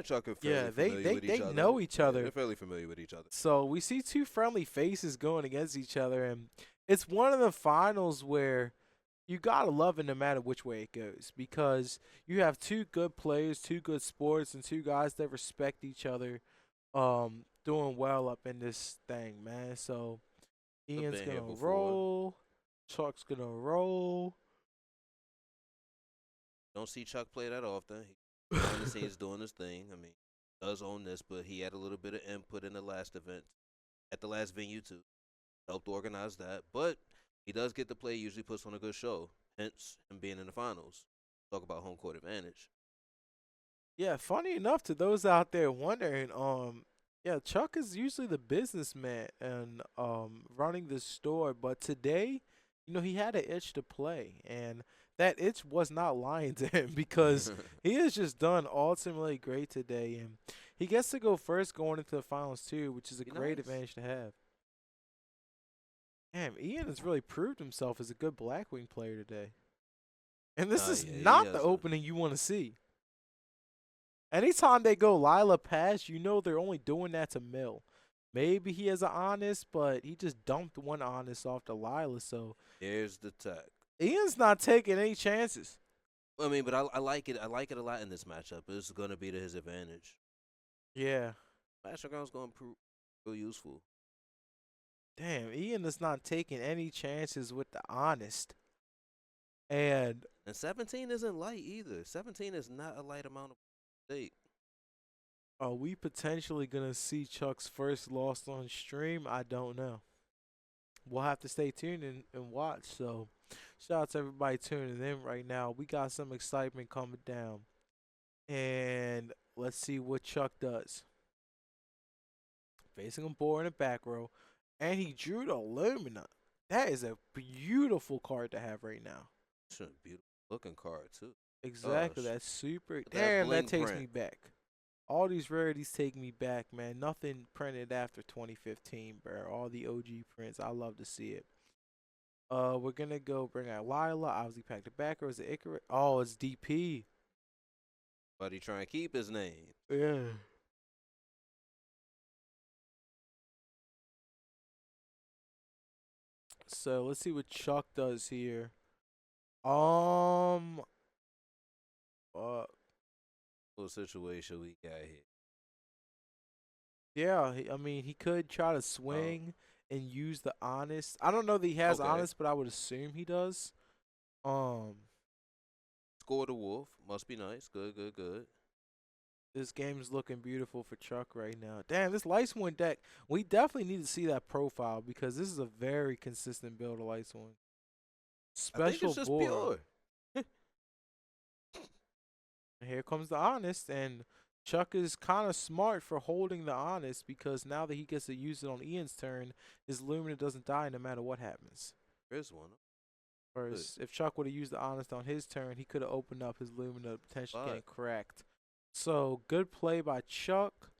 and Chuck are Yeah, fairly familiar with each they other. know each Yeah, they're other. fairly familiar with each other. So we see two friendly faces going against each other, and it's one of the finals where you gotta love it no matter which way it goes because you have two good players, two good sports, and two guys that respect each other, doing well up in this thing, man. So I've Ian's been gonna here before. roll, Chuck's gonna roll. Don't see Chuck play that often. He behind the scenes doing his thing. I mean, does own this, but he had a little bit of input in the last event, at the last venue too. Helped organize that, but he does get to play. Usually puts on a good show. Hence him being in the finals. Talk about home court advantage. Yeah, funny enough to those out there wondering, yeah, Chuck is usually the businessman and running the store, but today, he had an itch to play, and that itch was not lying to him because he has just done ultimately great today, and he gets to go first going into the finals too, which is a Be great nice. advantage to have. Damn, Ian has really proved himself as a good Blackwing player today, and this Nah, is yeah, he not the has a. opening you want to see. Anytime they go Lila pass, they're only doing that to Mill. Maybe he has an honest, but he just dumped one honest off to Lila, so Here's the tech. Ian's not taking any chances. I mean, but I like it. I like it a lot in this matchup. It's going to be to his advantage. Yeah. Battleground's going to prove real useful. Damn, Ian is not taking any chances with the honest. And And 17 isn't light either. 17 is not a light amount of stake. are we potentially going to see Chuck's first loss on stream? I don't know. We'll have to stay tuned and watch. So, shout out to everybody tuning in right now. We got some excitement coming down. And let's see what Chuck does. Facing him board in the back row. And he drew the Lumina. That is a beautiful card to have right now. It's a beautiful looking card, too. Exactly. Gosh. That's super. That Damn, that bling takes me print. back. All these rarities take me back, man. Nothing printed after 2015, bro. All the OG prints. I love to see it. We're gonna go bring out Lila. Obviously, pack the back row. Is it Icarus? Oh, it's DP. But he trying to keep his name. Yeah. So let's see what Chuck does here. Um, uh, What situation we got here? yeah. I mean, he could try to Oh, swing and use the honest. I don't know that he has okay. honest, but I would assume he does. Um, Score the Wolf. Must be nice. Good, good, good. this game is looking beautiful for Chuck right now. Damn, this Lightsworn deck. We definitely need to see that profile because this is a very consistent build of Lightsworn. I think Special it's just Bora. pure. Here comes the honest, and Chuck is kind of smart for holding the honest because now that he gets to use it on Ian's turn, his Lumina doesn't die no matter what happens. There's one. Good. Whereas if Chuck would have used the honest on his turn, he could have opened up his Lumina, potentially getting But cracked. So good play by Chuck.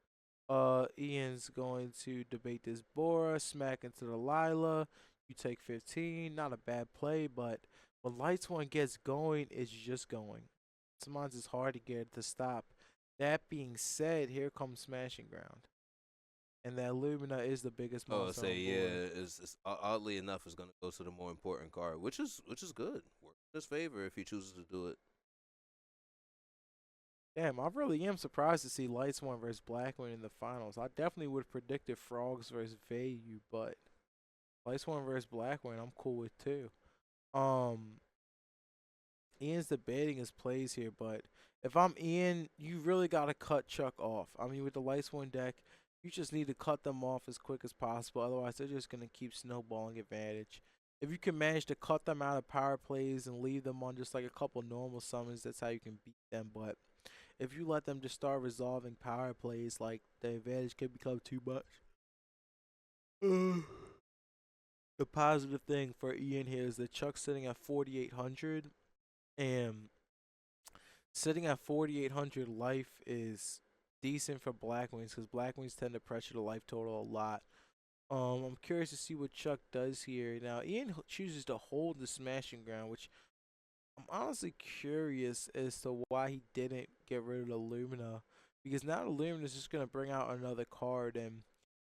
Ian's going to debate this Bora, smack into the Lila. You take 15. Not a bad play, but when Lightsworn gets going, it's just going. Sometimes it's hard to get it to stop. That being said, here comes Smashing Ground. And that Lumina is the biggest oh, monster say on board. yeah. It's oddly enough, it's gonna go to the more important card, which is good. Work in his favor if he chooses to do it. Damn, I really am surprised to see Lightsworn versus Blackwing in the finals. I definitely would have predicted Frogs versus Vayu, but Lightsworn versus Blackwing, I'm cool with too. Um, Ian's debating his plays here, but if I'm Ian, you really gotta cut Chuck off. I mean, with the Lightsworn deck, you just need to cut them off as quick as possible. Otherwise, they're just gonna keep snowballing advantage. If you can manage to cut them out of power plays and leave them on just like a couple normal summons, that's how you can beat them. But if you let them just start resolving power plays, like the advantage can become too much. The positive thing for Ian here is that Chuck's sitting at 4,800, and sitting at 4,800 life is decent for Blackwings because Blackwings tend to pressure the life total a lot. I'm curious to see what Chuck does here. Now, Ian chooses to hold the Smashing Ground, which I'm honestly curious as to why he didn't get rid of the Lumina. because now the Lumen is just gonna bring out another card, and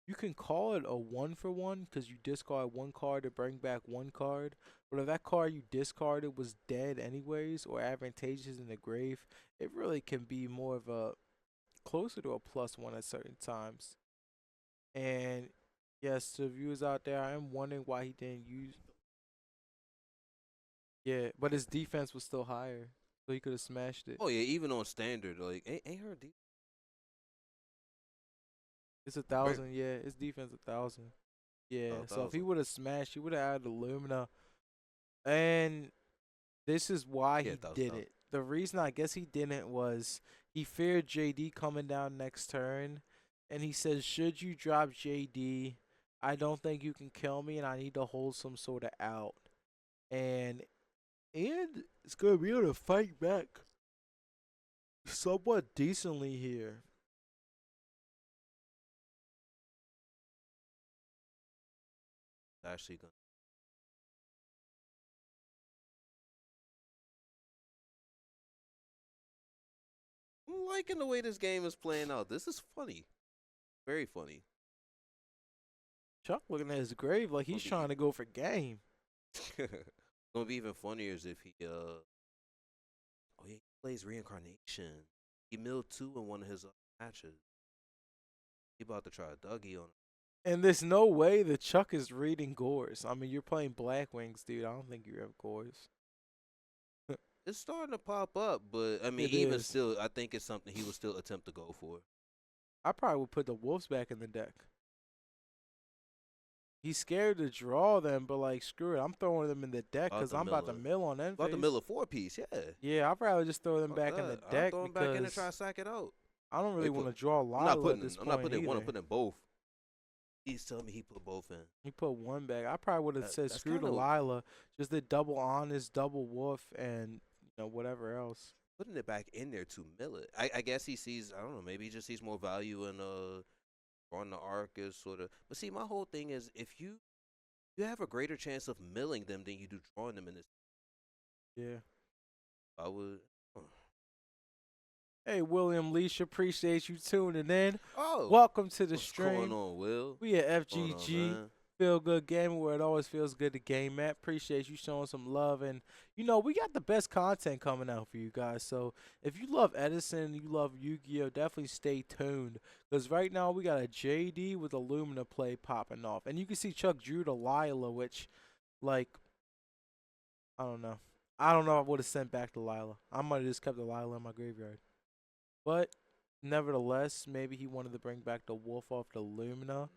you can call it a 1-for-1 because you discard one card to bring back one card. But if that card you discarded was dead anyways or advantageous in the grave, it really can be more of a closer to a +1 at certain times. And yes, to viewers out there, I am wondering why he didn't use. Yeah, but his defense was still higher, so he could have smashed it. Oh yeah, even on standard, like ain't her defense It's a very thousand, yeah. His defense 1,000. Yeah, so if he 1,000. would have smashed, he would have added Illumina. And this is why Yeah, he 1,000. did it. The reason I guess he didn't was he feared JD coming down next turn, and he says, should you drop JD, I don't think you can kill me, and I need to hold some sort of out. And it's gonna be able to fight back somewhat decently here. Actually gonna. I'm liking the way this game is playing out. This is funny, very funny. Chuck looking at his grave like he's trying to go for game. Gonna be even funnier is if he oh yeah, he plays reincarnation. He milled 2 in one of his matches. He about to try a Dougie on him. And there's no way that Chuck is reading Gores. I mean, you're playing Blackwings, dude. I don't think you have Gores. It's starting to pop up, but I mean, It even is. still, I think it's something he would still attempt to go for. I probably would put the Wolves back in the deck. He's scared to draw them, but like, screw it. I'm throwing them in the deck because I'm about to mill on them. About to mill a 4-piece, yeah. Yeah, I'd rather just throw them back in the deck I'll throw them back in and because try to sack it out. I don't really Wait, want to draw I'm Lila not at putting. this I'm point not putting one. I'm either. putting both. He's telling me he put both in. He put one back. I probably would have said That's screw kinda- Delilah. Just did double Honest, double Wolf, and whatever else. Putting it back in there to mill it. I guess he sees. I don't know. Maybe he just sees more value in on the arc is sort of. But see, my whole thing is if you have a greater chance of milling them than you do drawing them in this. Yeah. I would. Hey, William Leash, appreciate you tuning in. Oh, Welcome to the what's stream. going on, Will? We at What's going on, FGG. man? Feel Good Gaming, where it always feels good to game at. Appreciate you showing some love. And, we got the best content coming out for you guys. So if you love Edison, you love Yu-Gi-Oh!, definitely stay tuned. Because right now we got a JD with a Lumina play popping off. And you can see Chuck drew to Lila, which, like, I don't know. I don't know if I would have sent back to Lila. I might have just kept the Lila in my graveyard. But, nevertheless, maybe he wanted to bring back the Wolf off the Lumina.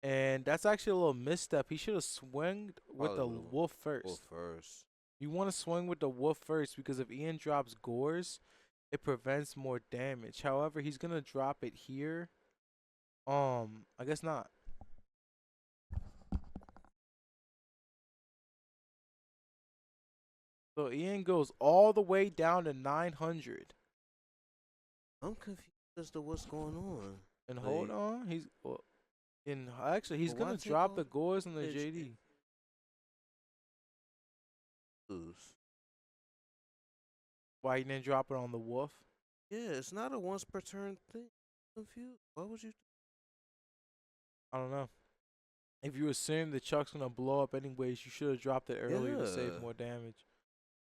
And that's actually a little misstep. He should have swung with the Wolf first. Wolf first. You want to swing with the Wolf first because if Ian drops Gores, it prevents more damage. However, he's going to drop it here. I guess not. So Ian goes all the way down to 900. I'm confused as to what's going on. And Like, hold on. He's he's But going why to take drop off the Gores and the his- JD. Lose. Why he didn't drop it on the Wolf? Yeah, it's not a once per turn thing. Confused. Why would you? I don't know. If you assume that Chuck's gonna blow up anyways, you should have dropped it earlier to save Yeah. more damage.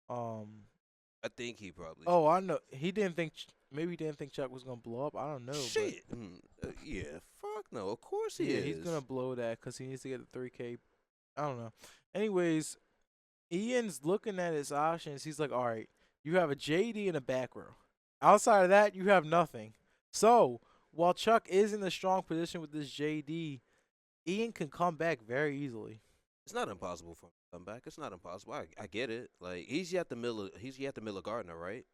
I think he probably. Oh, I know. He didn't think. Maybe he didn't think Chuck was gonna blow up. I don't know. Shit. Yeah. Fuck no. Of course But he is. he's gonna blow that because he needs to get the 3K. I don't know. Anyways, Ian's looking at his options. He's like, all right, you have a JD and a back row. Outside of that, you have nothing. So while Chuck is in a strong position with this JD, Ian can come back very easily. It's not impossible for him to come back. It's not impossible. I get it. Like he's yet to mill a Gardner, right?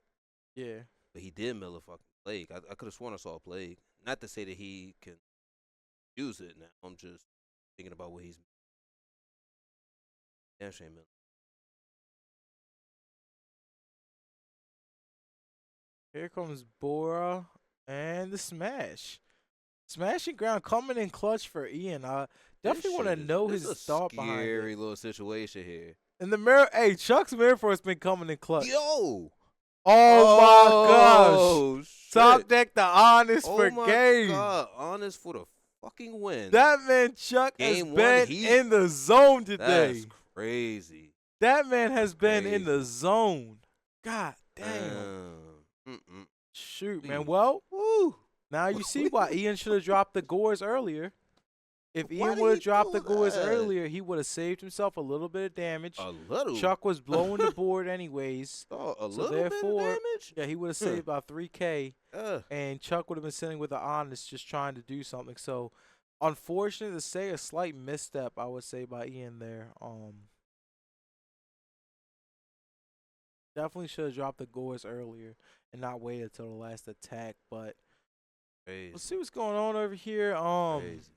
Yeah. But he did mill a fucking plague. I could have sworn I saw a plague. Not to say that he can use it now. I'm just thinking about what he's. Damn shame mill. Here comes Bora and the smash. Smashing ground coming in clutch for Ian. I definitely want to know his thought behind Scary it. little situation here. And the mirror, hey, Chuck's mirror force been coming in clutch. Yo, Oh my gosh. Oh Top shit! deck the honest Oh for my game. god! Honest for the fucking win. That man Chuck has Game one been heat. in the zone That's today. crazy. That man That's has been in the crazy. zone. God damn. Mm-mm. Shoot, man. Please. Well, Woo. now you see why Ian should have dropped the gores earlier. If Why Ian did would he have dropped the do gores that? earlier, he would have saved himself a little bit of damage. A little. Chuck was blowing the board anyways. Oh, a So little bit of therefore, damage. yeah, he would have saved about 3K. Uh, And Chuck would have been sitting with the honest just trying to do something. So unfortunate to say, a slight misstep, I would say, by Ian there. Definitely should have dropped the gores earlier and not waited until the last attack. But crazy. let's see what's going on over here. Crazy.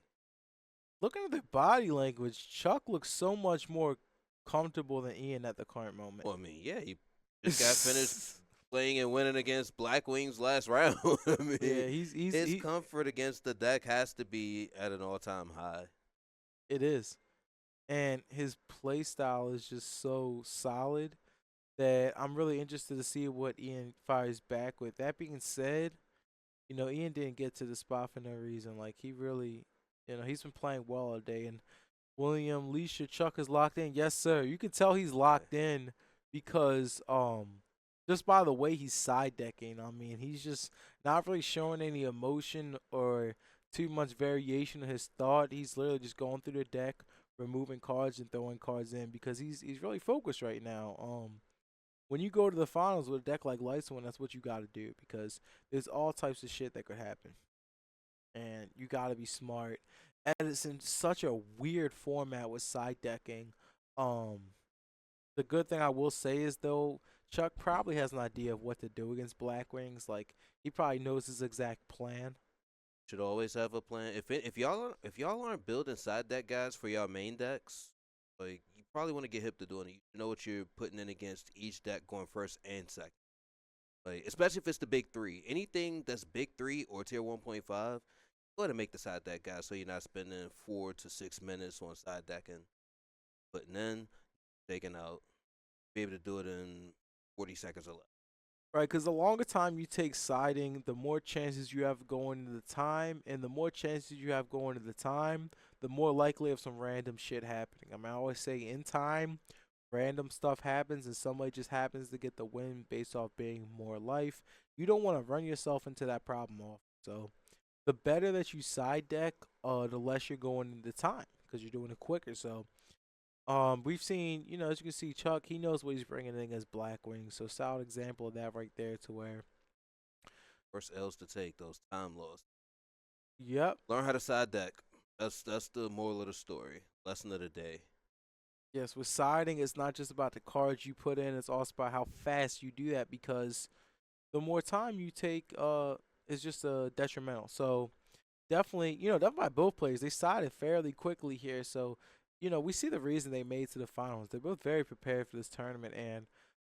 Looking at their body language, Chuck looks so much more comfortable than Ian at the current moment. Well, I mean, yeah, he just got finished playing and winning against Blackwing's last round. I mean, Yeah, his comfort against the deck has to be at an all-time high. it is. And his play style is just so solid that I'm really interested to see what Ian fires back with. That being said, Ian didn't get to the spot for no reason. Like, he really, he's been playing well all day. And William, Leisha, Chuck is locked in. Yes, sir. You can tell he's locked in because just by the way he's side decking. I mean, he's just not really showing any emotion or too much variation in his thought. He's literally just going through the deck, removing cards and throwing cards in because he's really focused right now. When you go to the finals with a deck like Lightsworn, that's what you got to do because there's all types of shit that could happen, and you got to be smart. Edison, such a weird format with side decking. Um, the good thing I will say is though, Chuck probably has an idea of what to do against Blackwings. Like, he probably knows his exact plan. Should always have a plan. If y'all aren't building side deck guys for y'all main decks, like you probably want to get hip to doing it. You know what you're putting in against each deck going first and second. Like especially if it's the big three. Anything that's big three or tier 1.5, go ahead and make the side deck guy so you're not spending 4 to 6 minutes on side decking, putting in, taking out, be able to do it in 40 seconds or less. Right, because the longer time you take siding, the more chances you have going into the time, and the more chances you have going into the time, the more likely of some random shit happening. I mean, I always say in time, random stuff happens, and somebody just happens to get the win based off being more life. You don't want to run yourself into that problem off. So, the better that you side deck, the less you're going into time because you're doing it quicker. So, we've seen, as you can see, Chuck, he knows what he's bringing in as Blackwing. So, solid example of that right there to where, First L's to take, those time lost. yep, Learn how to side deck. That's the moral of the story. Lesson of the day. yes, with siding, it's not just about the cards you put in, it's also about how fast you do that because the more time you take, is just detrimental. So, definitely, definitely by both players, they sided fairly quickly here. So, we see the reason they made to the finals. They're both very prepared for this tournament, and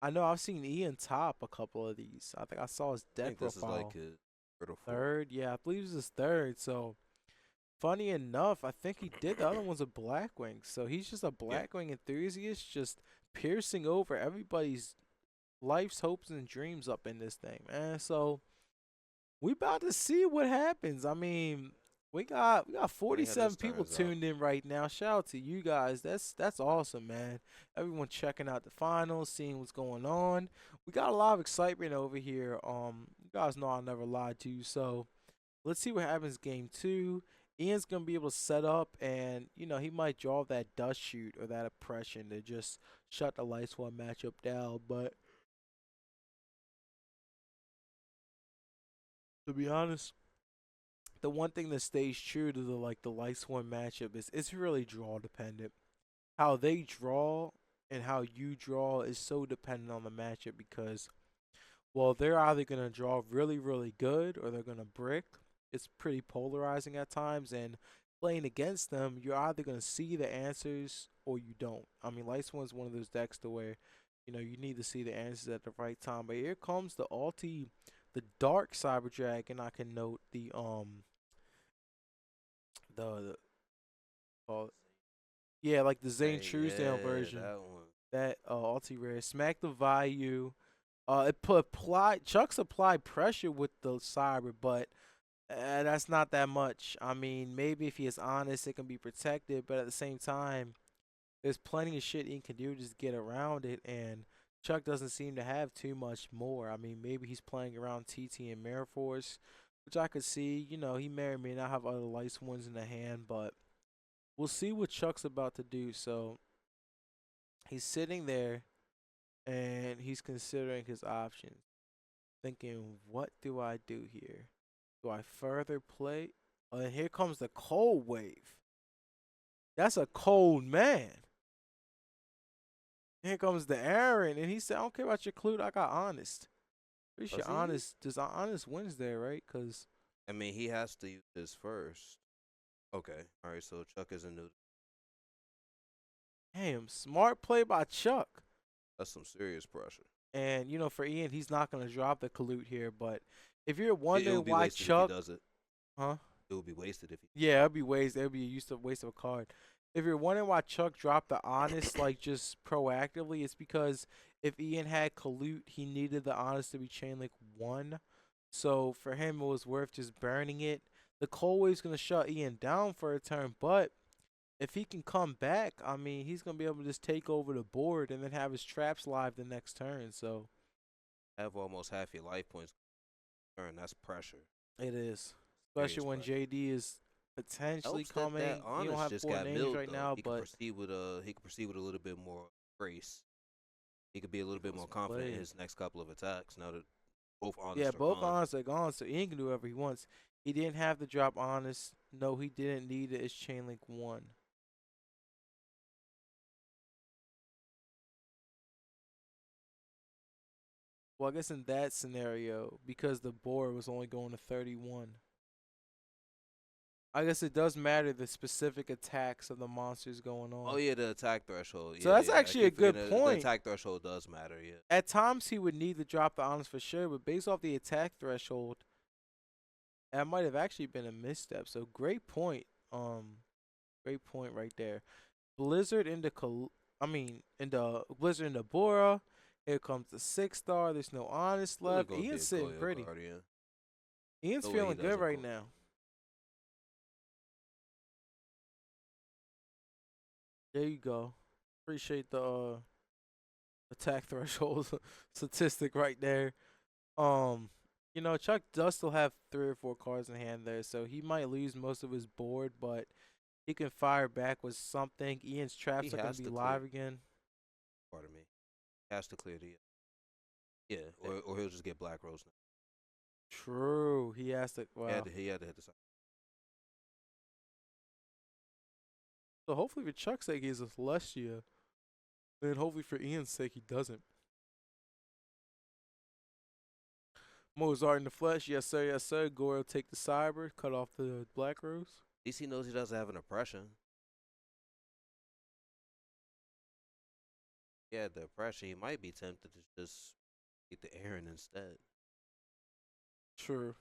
I know I've seen Ian top a couple of these. I think I saw his I deck think this is profile. like his third or fourth. Third, yeah, I believe this is third. So, funny enough, I think he did the other one's a Blackwing. So he's just a Yeah. Blackwing enthusiast, just piercing over everybody's life's hopes and dreams up in this thing, man. So we about to see what happens. I mean, we got Funny how this 47 people turns out. tuned in right now. Shout out to you guys. That's awesome, man. Everyone checking out the finals, seeing what's going on. We got a lot of excitement over here. You guys know I never lied to you, so let's see what happens game 2. Ian's gonna be able to set up, and he might draw that dust shoot or that oppression to just shut the Lightsworn matchup down. But to be honest, the one thing that stays true to the Lightsworn matchup is it's really draw dependent. How they draw and how you draw is so dependent on the matchup because well, they're either gonna draw really, really good or they're gonna brick. It's pretty polarizing at times, and playing against them, you're either gonna see the answers or you don't. I mean, Lightsworn's one of those decks to where, you need to see the answers at the right time. But here comes the Dark Cyber Dragon. I can note the yeah, like the Zane Hey, Truesdale yeah, version. that one. That ulti rare. Smack the Vayu. Chuck's applied pressure with the cyber, but that's not that much. I mean, maybe if he is honest, it can be protected, but at the same time, there's plenty of shit he can do to just get around it, and Chuck doesn't seem to have too much more. I mean, maybe he's playing around TT and Mirror Force, which I could see. You know, he may or may not have other Lightsworns in the hand, but we'll see what Chuck's about to do. So he's sitting there and he's considering his options, thinking, what do I do here? Do I further play? Oh, and here comes the cold wave. That's a cold man. Here comes the Aaron, and he said, I don't care about your clue. I got honest. Pretty sure Does he? honest, does honest wins there, right? Because, I mean, he has to use this first. Okay. All right. So Chuck isn't new. damn, smart play by Chuck. That's some serious pressure. And, you know, for Ian, he's not going to drop the collude here. But if you're It wondering would be why wasted Chuck, if he does it. huh? It would be wasted if he. Yeah, it'd be waste. It'd be a waste of a card. If you're wondering why Chuck dropped the honest, like just proactively, it's because if Ian had Kalute, he needed the honest to be chain like 1. So for him, it was worth just burning it. The cold wave's gonna shut Ian down for a turn, but if he can come back, I mean, he's gonna be able to just take over the board and then have his traps live the next turn. So Have almost half your life points. Turn. That's pressure. it is, Serious especially when pressure. JD is potentially Helps that coming. that You don't honest have just 4 got names milled right though. now, He but could proceed with a little bit more grace. He could be a little bit more let's confident in play. his next couple of attacks. Now that both Yeah, honest are both gone. honest are gone, so Ian can do whatever he wants. He didn't have to drop honest. No, he didn't need it. It's chain link 1. Well, I guess in that scenario, because the board was only going to 31, I guess it does matter the specific attacks of the monsters going Oh on. yeah, the attack threshold. So Yeah, that's yeah. I actually a keep good forgetting the point. attack threshold does matter. Yeah. At times, he would need to drop the honest for sure, but based off the attack threshold, that might have actually been a misstep. So great point. Great point right there. Blizzard into into Blizzard into Bora. Here comes the 6-star. There's no honest Really left. gonna be Ian's a sitting Goyo pretty. Guardian. Ian's No way he feeling good doesn't right go. now. There you go. Appreciate the attack threshold statistic right there. Um, Chuck does still have 3 or 4 cards in hand there, so he might lose most of his board, but he can fire back with something. Ian's He traps are gonna has be to live clear. again. Pardon me. He has to clear the. Yeah, Eh, or he'll just get Black Rose now. True. He has to. Wow. He had to hit the side. So hopefully for Chuck's sake, he has a Celestia. And hopefully for Ian's sake, he doesn't. Mozart in the flesh, yes sir, yes sir. Goro take the cyber, cut off the Black Rose. At least he knows he doesn't have an oppression. Yeah, the oppression. He might be tempted to just get the Aaron instead. True.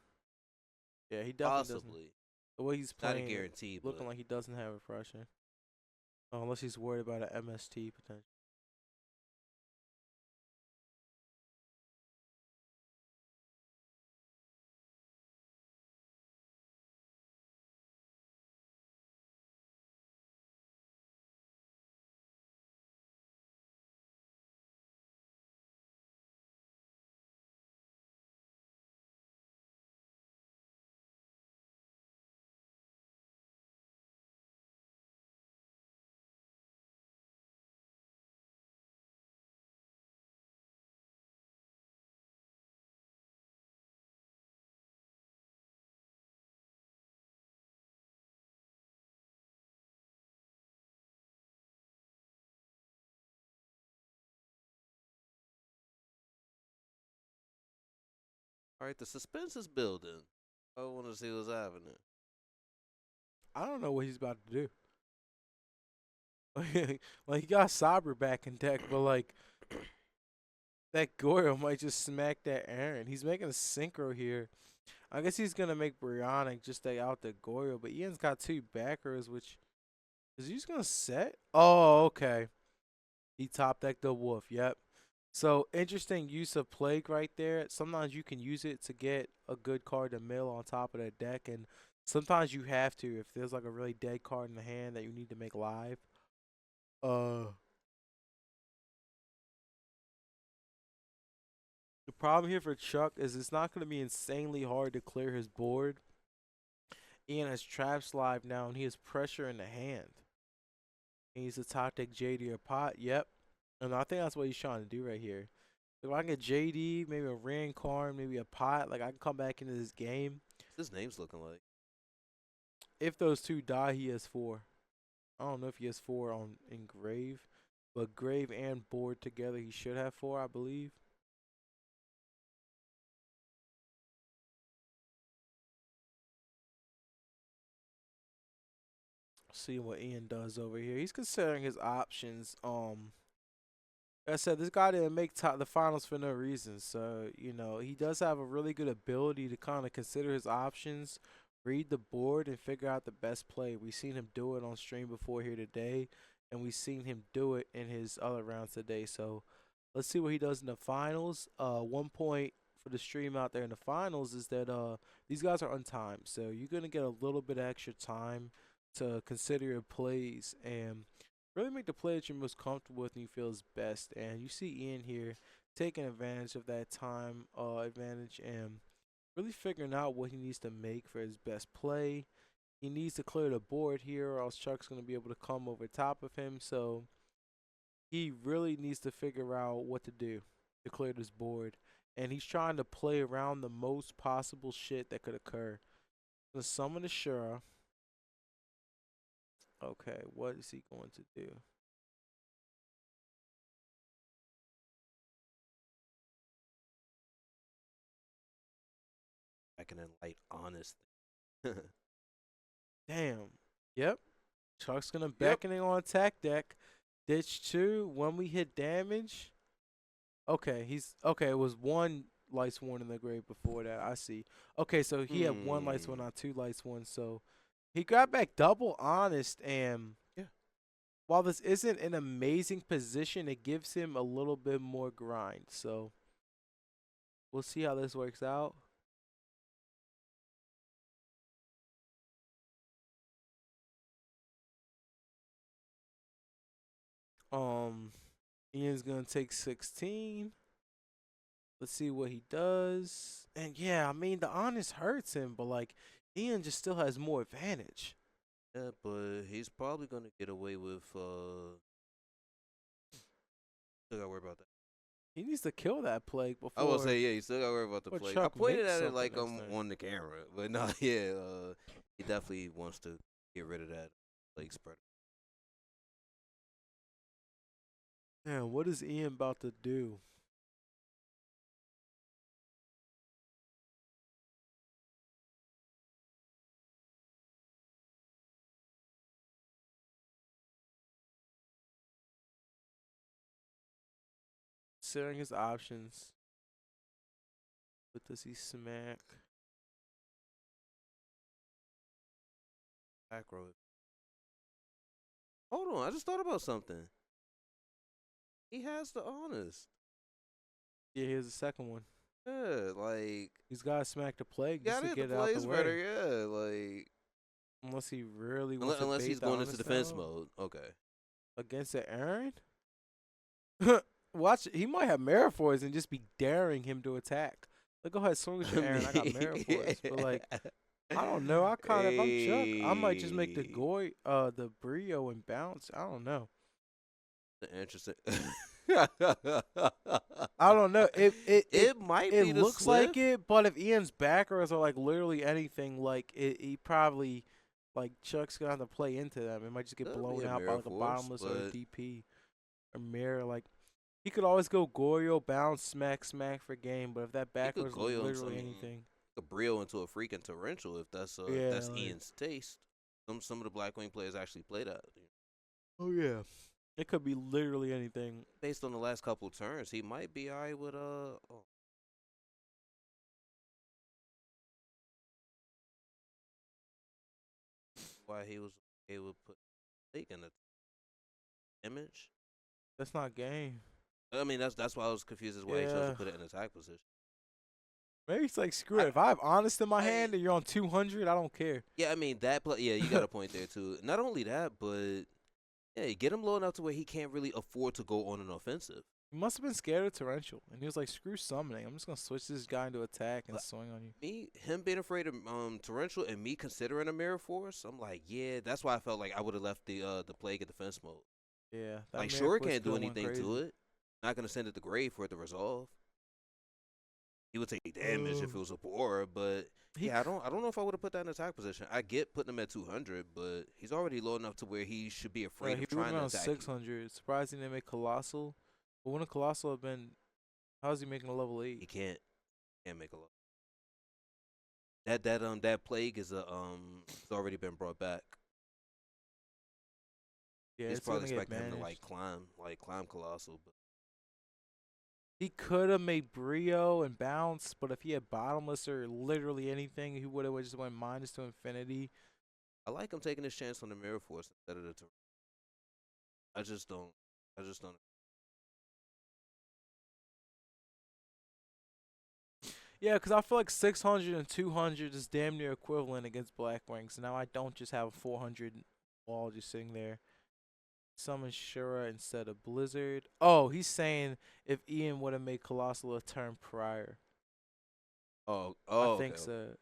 Yeah, he definitely doesn't. Possibly. The way he's Not a playing, guarantee, but looking like he doesn't have oppression. Unless he's worried about an MST potential. all right, the suspense is building. I want to see what's happening. I don't know what he's about to do. Like he got Cyber back in deck, but like that Goro might just smack that Aaron. He's making a synchro here. I guess he's gonna make Brionic just stay out the Goro, but Ian's got 2 backers, which is he just gonna set? Oh, okay. He top decked the Wolf. Yep. So interesting use of plague right there. Sometimes you can use it to get a good card to mill on top of that deck, and sometimes you have to if there's like a really dead card in the hand that you need to make live. Uh, the problem here for Chuck is it's not going to be insanely hard to clear his board. Ian has traps live now, and he has pressure in the hand. He's a tactic JD or pot. Yep, and I think that's what he's trying to do right here. If I can get JD, maybe a Reincarn, maybe a pot, like I can come back into this game. What's his name's looking like? If those two die, he has four. I don't know if he has four on in grave, but grave and board together, he should have four, I believe. See what Ian does over here. He's considering his options. Like I said, this guy didn't make the finals for no reason. So, he does have a really good ability to kind of consider his options, read the board, and figure out the best play. We've seen him do it on stream before here today, and we've seen him do it in his other rounds today. So, let's see what he does in the finals. 1 point for the stream out there in the finals is that these guys are untimed. So, you're going to get a little bit of extra time to consider your plays and really make the play that you're most comfortable with and you feel is best. And you see Ian here taking advantage of that time advantage and really figuring out what he needs to make for his best play. He needs to clear the board here or else Chuck's going to be able to come over top of him. So he really needs to figure out what to do to clear this board. And he's trying to play around the most possible shit that could occur. The summon the Shura. Okay, what is he going to do? I can enlight honest. Damn. Yep. Chuck's gonna Yep. beckoning on attack deck. Ditch two. When we hit damage. Okay, it was one Lightsworn in the grave before that. I see. Okay, so he had one Lightsworn, not two Lightsworn. So he got back double honest, and Yeah. while this isn't an amazing position, it gives him a little bit more grind. So we'll see how this works out. Ian's gonna take 16. Let's see what he does. And yeah, I mean the honest hurts him, but like Ian just still has more advantage. Yeah, but he's probably gonna get away with. Still gotta worry about that. He needs to kill that plague before. I will say, yeah, you still gotta worry about the play. I Chuck pointed makes at it something like next I'm turn. on the camera, but no, yeah, he definitely wants to get rid of that plague spreader. Man, what is Ian about to do? Considering his options. What does he smack? Back row. Hold on, I just thought about something. He has the honest. Yeah, here's the second one. Yeah, like He's got to smack the plague just got to it. The get it out play the spreader, way. yeah, like Unless he really wants unless to he's bait the going into honest defense out. mode. Okay. Against the Aaron? Watch, he might have Maraforce and just be daring him to attack. Like, go ahead, swing with your Aaron. I got Maraforce. But, like, I don't know. I kind of, if I'm Chuck, I might just make the the Brio and bounce. I don't know. Interesting. I don't know. It might it be the looks like Swift. it, but if Ian's backers are like literally anything, like he probably like Chuck's gonna have to play into them. It might just get Could be blown a out by like a Miraforce, bottomless or a but DP or mirror. Like he could always go Gorio, bounce, smack for game. But if that he could backers go on literally some anything, a Brio into a freaking torrential if that's yeah, like, Ian's taste. Some of the Blackwing players actually play that. oh yeah, it could be literally anything. Based on the last couple turns, he might be alright with why he was able to put Lake in the image. That's not game. I mean, that's why I was confused as why he chose to Yeah. put it in attack position. Maybe it's like screw I, it. If I have honest in my I hand and you're on 200, I don't care. yeah, I mean that play. Yeah, you got a point there too. Not only that, but yeah, get him low enough to where he can't really afford to go on an offensive. He must have been scared of Torrential, and he was like, "Screw summoning. I'm just gonna switch this guy into attack and But swing on you." him being afraid of torrential and me considering a mirror force, I'm like, yeah, that's why I felt like I would have left the plague in defense mode. Yeah, that Like, Mirror sure, it Force can't do skill went anything to crazy. it. Not gonna send it to grave for it to resolve. He would take damage if it was a boar, but He yeah, I don't know if I would have put that in attack position. I get putting him at 200, but he's already low enough to where he should be afraid he of would have trying been to on attack you. 600. Surprising they make Colossal. But when a Colossal have been, how's he making a level 8? He can't make a low. That plague is it's already been brought back. Yeah, He's it's gonna probably get expecting him to banished. climb colossal, but He could have made Brio and bounce, but if he had bottomless or literally anything, he would have just went minus to infinity. I like him taking his chance on the mirror force instead of the. I just don't. I just don't. Yeah, because I feel like 600 and 200 is damn near equivalent against Blackwing. So now I don't just have a 400 wall just sitting there. Summon Shura instead of Blizzard. Oh, he's saying if Ian would have made Colossal a turn prior. I Okay. think so.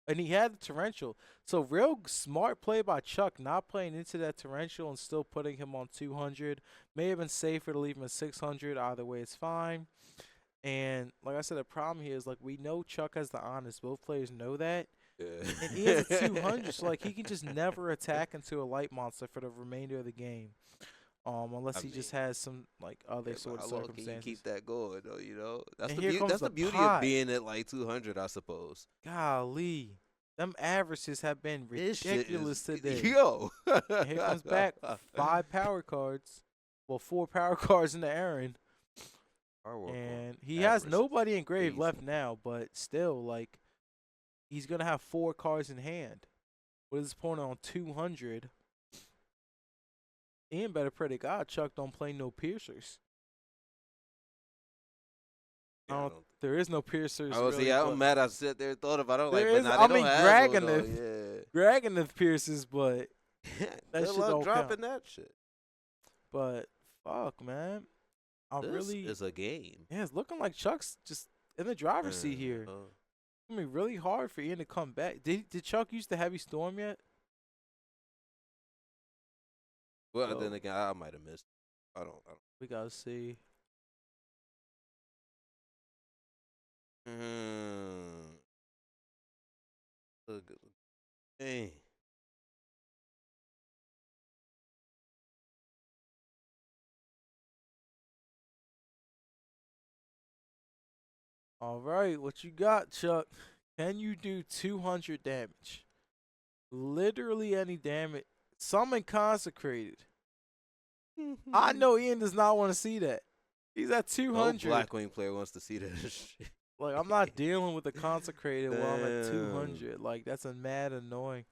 And he had the Torrential. So real smart play by Chuck, not playing into that Torrential and still putting him on 200. May have been safer to leave him at 600. Either way, it's fine. And like I said, the problem here is like we know Chuck has the honest. Both players know that. Yeah. And he has a 200, so like he can just never attack into a light monster for the remainder of the game. Unless I he just mean, has some like other yeah, but sort of how long can you circumstances. keep that going though? You know, that's And the here comes That's the the beauty of pot. being at like 200, I suppose. Golly, them averages have been This shit ridiculous is today. yo. And here comes back 5 power cards. Well, 4 power cards in the Aaron. And he has nobody in grave left now, but still, like, he's going to have 4 cards in hand. With his opponent on 200, Ian better pray to God Chuck don't play no piercers. There is no piercers. I was really, I'm mad. I sit there and thought about it. There Like, but is. nah, I they mean, don't have Dragonith. those, though. Dragonith pierces, but Yeah. that Good shit luck don't dropping count. that shit. But fuck, man, I This really is a game. yeah. It's looking like Chuck's just in the driver's seat here. It's gonna be really hard for Ian to come back. Did Chuck use the heavy storm yet? Well, Oh. then again, I might have missed. I don't. We gotta see. Look, dang. All right, what you got, Chuck? Can you do 200 damage? Literally any damage. Summon consecrated. I know Ian does not want to see that. He's at 200. No Blackwing player wants to see that shit. Like, I'm not dealing with the consecrated while I'm at Damn. 200. Like, that's a mad annoying.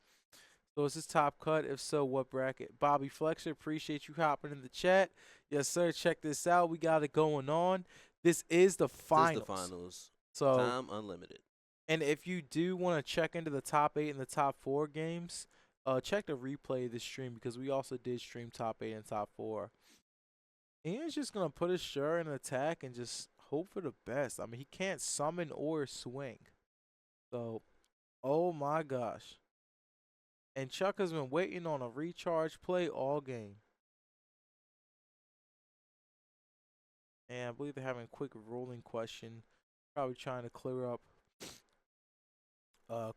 So is this top cut? If so, what bracket? Bobby Flexer, appreciate you hopping in the chat. Yes, sir. Check this out. We got it going on. This is the finals. This is the finals. So Time unlimited. and if you do want to check into the top 8 and the top 4 games, check the replay of the stream because we also did stream top 8 and top 4. Ian's just gonna put his shirt in attack and just hope for the best. I mean, he can't summon or swing. So, oh my gosh. And Chuck has been waiting on a recharge play all game. And I believe they're having a quick rolling question. Probably trying to clear up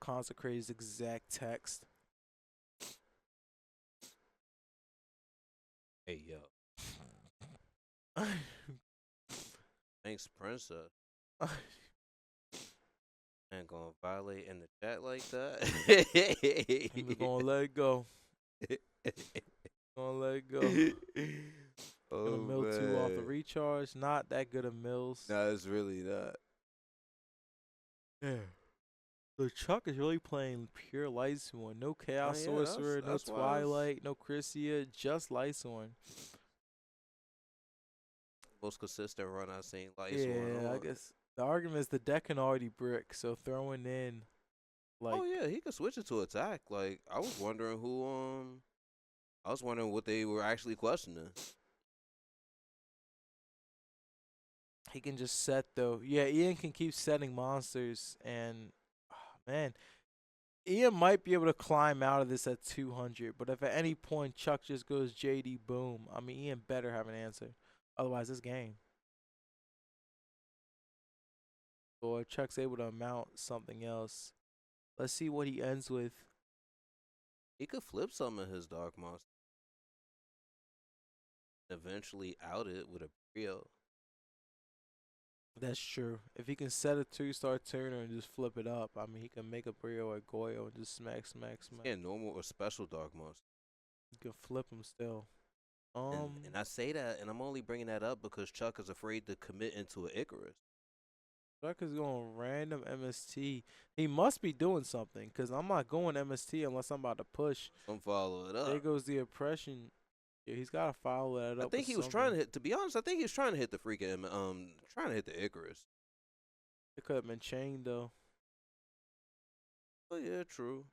Consecrated's exact text. Hey yo. Thanks, Princess. Ain't gonna violate in the chat like that. We're gonna let it go. Gonna let it go. Gonna mill 2 off the recharge. Not that good of mills. No, it's really not. Yeah. So Chuck is really playing pure Lightsworn. No Chaos Oh, yeah, Sorcerer, no that's why Twilight, no Chrysia, just Lightsworn. most consistent run I've seen. Lightsworn Yeah, I on. guess the argument is the deck can already brick, so throwing in like Oh yeah, he could switch it to attack. Like I was wondering what they were actually questioning. he can just set though. Yeah, Ian can keep setting monsters, and man, Ian might be able to climb out of this at 200. But if at any point Chuck just goes JD boom, I mean Ian better have an answer, otherwise this game. Or Chuck's able to mount something else. Let's see what he ends with. He could flip some of his dark monster. Eventually out it with a Brio. That's true. If he can set a 2-star tuner and just flip it up, I mean, he can make a Brio or Goyo and just smack, smack, smack. Yeah, normal or special dark monster. You can flip him still. And I say that, and I'm only bringing that up because Chuck is afraid to commit into an Icarus. Chuck is going random MST. He must be doing something because I'm not going MST unless I'm about to push. Some follow it up. There goes the oppression. Yeah, he's got to follow that up. I think he was trying to hit. To be honest, I think he was trying to hit the freaking trying to hit the Icarus. It could have been chained though. Oh yeah, true.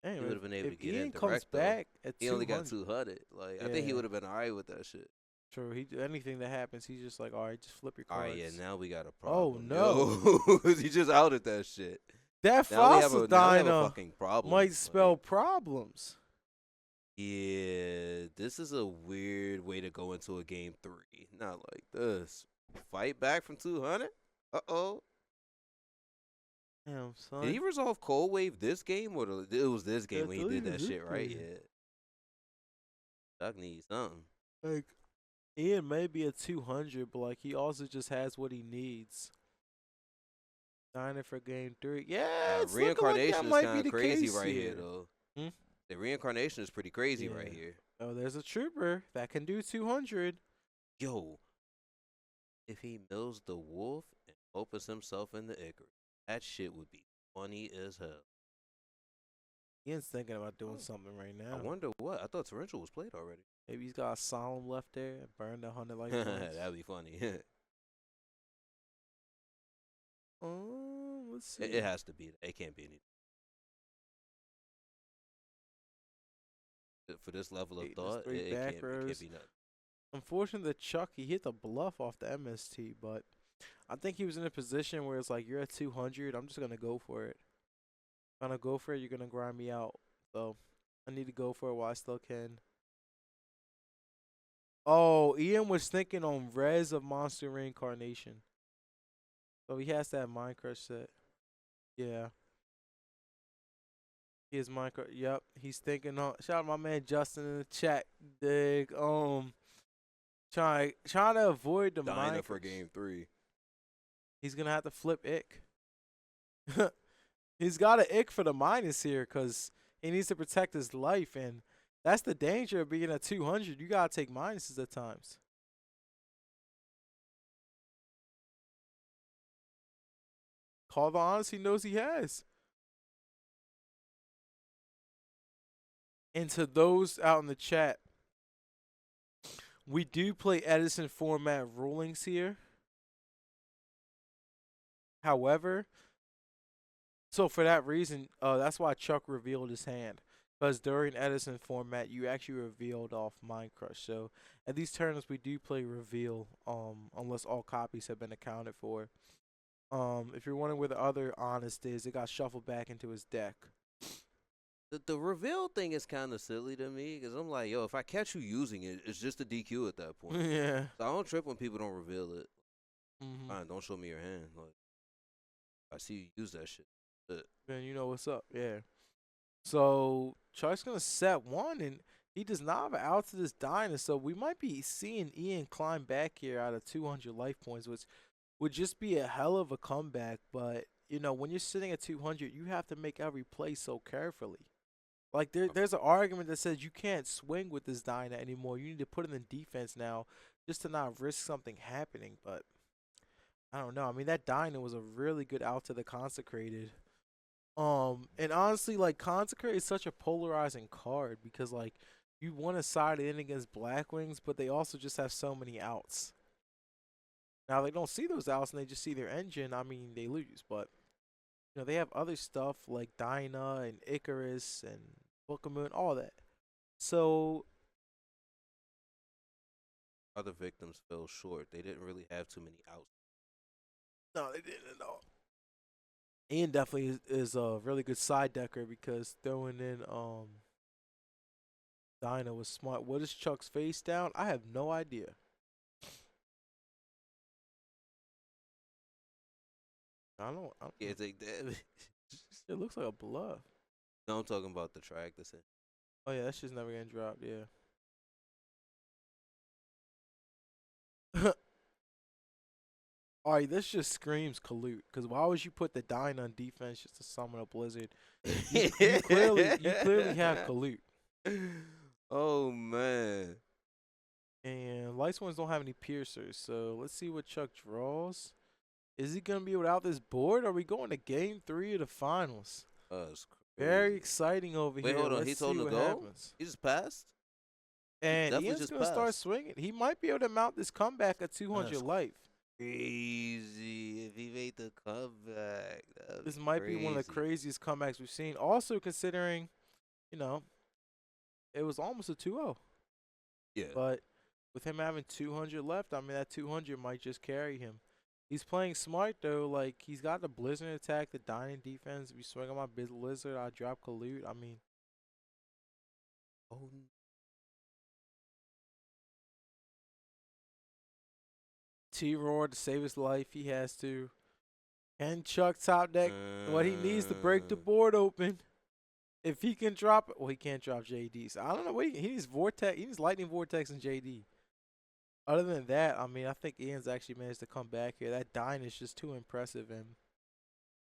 Anyway, He would have been able to if get Ian in comes direct though. back at He only 200, got 200. Like I think he Yeah. would have been alright with that shit. true. Anything that happens, he's just like, all right, just flip your cards. Alright, yeah. Now we got a Oh, problem. no. Yo. He just outed that shit. That Now we have fossil now we have a Dyna fucking problem. might Like, spell problems. yeah, this is a weird way to go into a game 3. Not like this. Fight back from 200. Uh-oh. Damn, son. Did he resolve Cold Wave this game, or it was this game I when he believe did that it was shit, this right? game. Yeah. Chuck needs something. Like, Ian may be at 200, but like he also just has what he needs. Dyna for game 3. Yeah, it's looking like Reincarnation that is might kind be of the crazy case right here, here. though. Hmm? The reincarnation is pretty crazy right Yeah. here. Oh, there's a trooper that can do 200. Yo, if he mills the wolf and opens himself in the Icarus, that shit would be funny as hell. Ian's thinking about doing something right now. I wonder what. I thought Torrential was played already. Maybe he's got a solemn left there and burned 100 life points. That'd be funny. Let's see. It has to be. It can't be anything. For this level of Eight, just thought, three it back can't rows. be nothing. Unfortunately, Chuck, he hit the bluff off the MST, but I think he was in a position where it's like, you're at 200, I'm just going to go for it. I'm going to go for it, you're going to grind me out. So I need to go for it while I still can. Oh, Ian was thinking on res of Monster Reincarnation. So he has to have Minecraft set. Yeah. He has Minecraft. Yep. He's thinking on. Shout out my man Justin in the chat. Dig. Trying to avoid the Dyna Minecraft. for game 3. He's gonna have to flip ick. He's got an ick for the minus here because he needs to protect his life, and that's the danger of being at 200. You gotta take minuses at times. Call the honest he knows he has. And to those out in the chat, we do play Edison format rulings here. However, so for that reason, that's why Chuck revealed his hand. Because during Edison format, you actually revealed off Mind Crush. So at these tournaments, we do play reveal, unless all copies have been accounted for. If you're wondering where the other honest is, it got shuffled back into his deck. The reveal thing is kind of silly to me because I'm like, yo, if I catch you using it, it's just a DQ at that point. Yeah. So I don't trip when people don't reveal it. Mm-hmm. Fine, don't show me your hand. Like, I see you use that shit. Then you know what's up. Yeah. So Chuck's gonna set one, and he does not have an out to this Dyna. So we might be seeing Ian climb back here out of 200 life points, which would just be a hell of a comeback. But you know, when you're sitting at 200, you have to make every play so carefully. Like there's an argument that says you can't swing with this Dyna anymore. You need to put it in defense now, just to not risk something happening. But I don't know. I mean, that Dyna was a really good out to the Consecrated. And honestly, like Consecrate is such a polarizing card because like you want to side in against Blackwings, but they also just have so many outs. Now they don't see those outs and they just see their engine. I mean, they lose, but they have other stuff like Dinah and Icarus and Bookamo and all that. So Other victims fell short. They didn't really have too many outs. no, they didn't at all. Ian definitely is a really good side decker because throwing in Dinah was smart. What is Chuck's face down? I have no idea. I don't. Yeah, take that. It looks like a bluff. No, I'm talking about the track. That's it. Oh yeah, that shit's never gonna drop. Yeah. All right, this just screams collude. Cause why would you put the Dinah on defense just to summon a Blizzard? You clearly have collude. Oh man. And Lightsworns don't have any piercers, so let's see what Chuck draws. Is he gonna be without this board? Are we going to game 3 of the finals? That's Very crazy. exciting over Wait, here. hold on. Let's He told see him to what go? happens. He just passed? And definitely Ian's just gonna start passed. swinging. He might be able to mount this comeback at 200 That's life. Crazy. If he made the comeback. This might be one of the craziest comebacks we've seen. Also considering, it was almost a 2-0. Yeah. But with him having 200 left, I mean, that 200 might just carry him. He's playing smart, though. Like, he's got the Blizzard attack, the Dining defense. If you swing on my Blizzard, I drop Collude. I mean, Oh. T-Roar to save his life. He has to. And Chuck top deck what he needs to break the board open. If he can drop it, well, he can't drop JD. So I don't know. Wait, he needs Vortex. He needs Lightning Vortex and JD. Other than that, I mean, I think Ian's actually managed to come back here. That Dine is just too impressive, and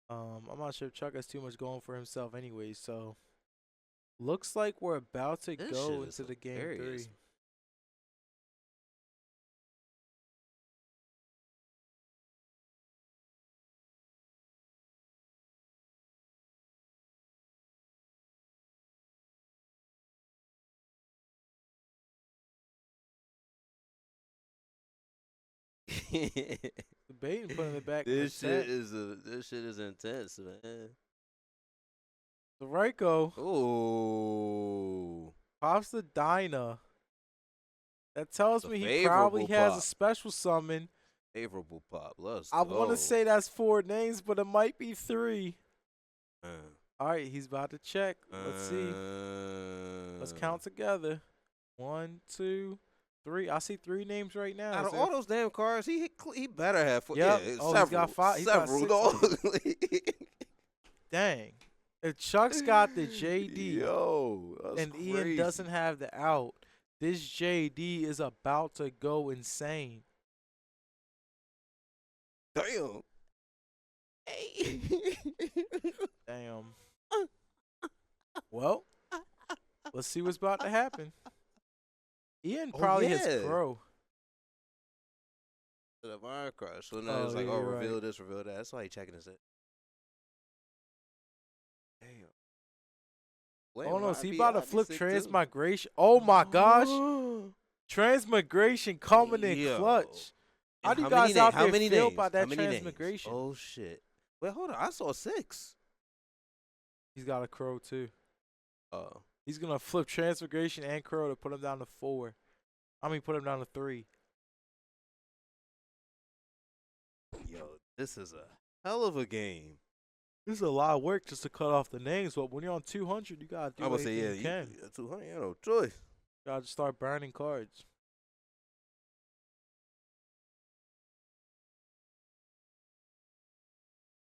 I'm not sure if Chuck has too much going for himself anyway. So looks like we're about to go into the game 3. Debating putting it back. This shit is intense, man. The Raiko Oh. pops the Dinah. That tells It's me a he probably favorable has pop. a special summon. Favorable pop. Let's I go. want to say that's 4 names, but it might be 3. Uh, All right, he's about to check. Let's see. Let's count together. 1, 2, 3. I see 3 names right now. Out of all those damn cards, he better have 4. Yep. Yeah, Oh, several. he's got 5. He's got Several. 6. Dang. If Chuck's got the JD Yo, that's and crazy. Ian doesn't have the out, this JD is about to go insane. Damn. Hey. Damn. Well, let's see what's about to happen. Ian probably has Crow. The Iron Crush. So now it's like, yeah, reveal right. this, reveal that. That's why he checking his it. Damn. Oh no, so he about to flip Transmigration. Oh my gosh. Transmigration coming in clutch. How do you guys out there feel about that Transmigration? Oh shit. Wait, hold on. I saw 6. He's got a Crow too. Oh. He's gonna flip Transmigration and Crow to put him down to 4. I mean, put him down to 3. Yo, this is a hell of a game. This is a lot of work just to cut off the names, but when you're on 200, you gotta do anything you can. 200, you no choice. You gotta start burning cards.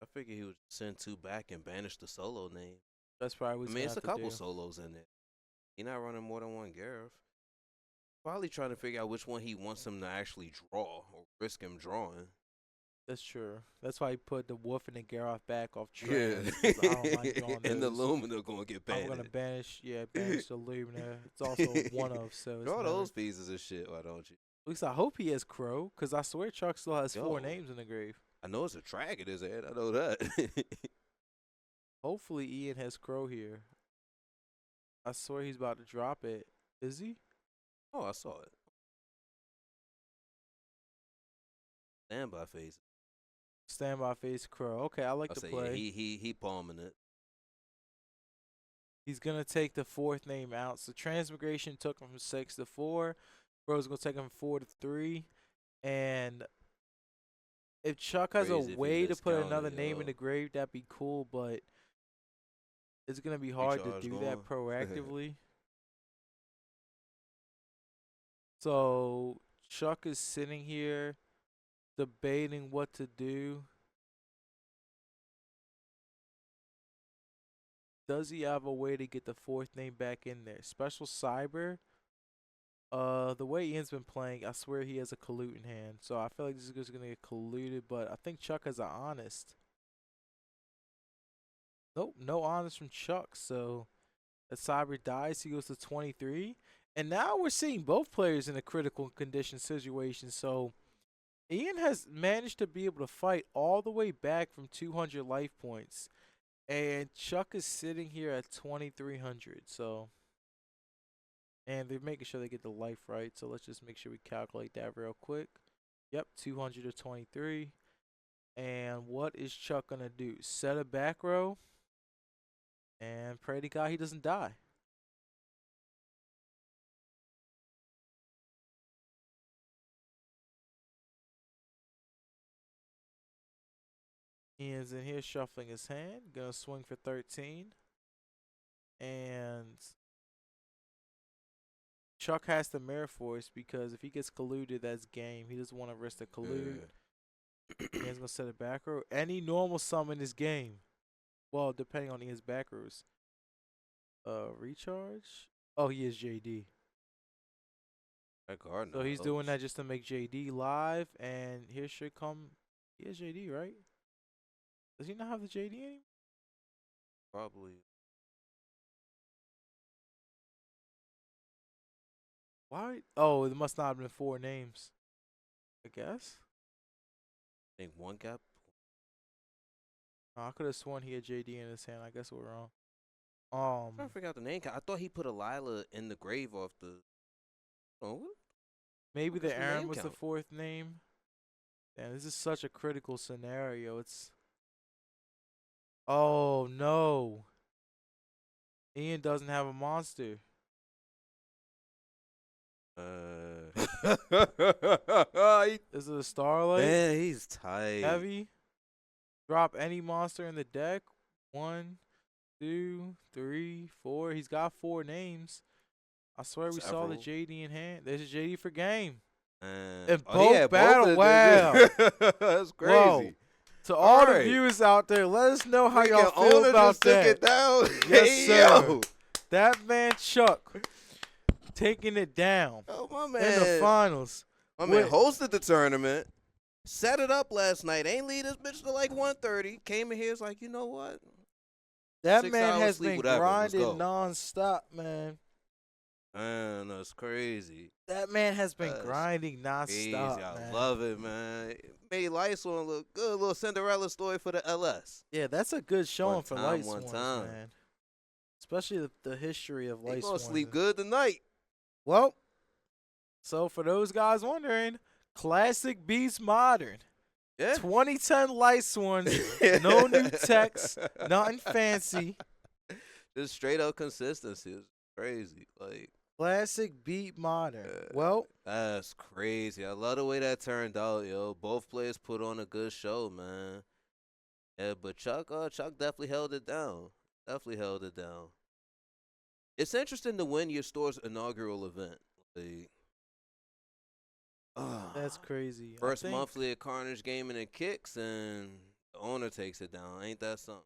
I figured he would send 2 back and banish the solo name. That's probably what I mean, it's a couple solos in there. He's not running more than 1 Gareth. Probably trying to figure out which one he wants him to actually draw or risk him drawing. That's true. That's why he put the Wolf and the Garroth back off Trans. Yeah. I don't like drawing And the those. Lumina gonna get banned. I'm gonna banish the Lumina. It's also one of, so it's draw never. those pieces of shit. Why don't you? At least I hope he has Crow, because I swear Chuck still has 4 Yo. names in the grave. I know it's a track in his head. I know that. Hopefully Ian has Crow here. I swear he's about to drop it. Is he? Oh, I saw it. Standby face. Standby face Crow. Okay, I like I the say play. yeah, he palming it. He's gonna take the fourth name out. So Transmigration took him from 6 to 4. Crow's gonna take him from 4 to 3. And if Chuck has a Crazy if he way to put miscounted, another name in yo. the grave, that'd be cool. But it's gonna be hard to Recharge do going. that proactively. So Chuck is sitting here debating what to do. Does he have a way to get the fourth name back in there? Special Cyber. The way Ian's been playing, I swear he has a collude in hand. So I feel like this is just gonna get colluded, but I think Chuck has an honest. Nope, no honest from Chuck. So as Cyber dies, he goes to 23. And now we're seeing both players in a critical condition situation. So Ian has managed to be able to fight all the way back from 200 life points. And Chuck is sitting here at 2,300. So, and they're making sure they get the life right. So let's just make sure we calculate that real quick. Yep, 200 to 23. And what is Chuck going to do? Set a back row and pray to God he doesn't die. Ian's in here shuffling his hand. Gonna swing for 13. And Chuck has to Mirror Force because if he gets colluded, that's game. He doesn't want to risk the collude. Ian's gonna set a back row. Any normal summon is game. Well, depending on Ian's back rows. Recharge? Oh, he is JD. That card So he's doing that just to make JD live. And here should come. He is JD, right? Does he not have the JD anymore? Probably. Why? Oh, it must not have been 4 names. I guess. I think one gap. Oh, I could have sworn he had JD in his hand. I guess we're wrong. I'm trying to figure out the name. I thought he put a Lila in the grave off the. Oh, Maybe what is the the Aaron name was the count? 4th name. Damn, this is such a critical scenario. It's. Oh no. Ian doesn't have a monster. Is it a Starlight? Man, he's tight. Heavy. Drop any monster in the deck. 1, 2, 3, 4. He's got 4 names. I swear we saw the Several. JD in hand. There's a JD for game. And If both battle, wow. That's crazy. Whoa. To all the Alright. viewers out there, let us know how y'all Freaking feel owner about just took that. it down. Yes, Hey, sir. yo. That man Chuck taking it down Oh, my in the man. finals. My man With- hosted the tournament. Set it up last night. Ain't lead this bitch to like 1:30. Came in here, is like, you know what? That 6 man hours has sleep, been whatever. Let's grinding go. nonstop, man. Man, that's crazy. That man has been That's grinding Crazy. nonstop, I man. love it, man. Made Lightsworn look good. Little Cinderella story for the LS. Yeah, that's a good showing One for time, Lightsworn, one time. man. Especially the history of They gonna Lightsworn. sleep good tonight. Well, so for those guys wondering, Classic beats Modern. Yeah. 2010 Lightsworns, no new text, nothing fancy. Just straight up consistency. It's crazy. Like, Classic beat Modern. Well, that's crazy. I love the way that turned out, yo. Both players put on a good show, man. Yeah, but Chuck definitely held it down. Definitely held it down. It's interesting to win your store's inaugural event. Like, that's crazy. First I think monthly at Carnage Gaming and Kicks, and the owner takes it down. Ain't that something?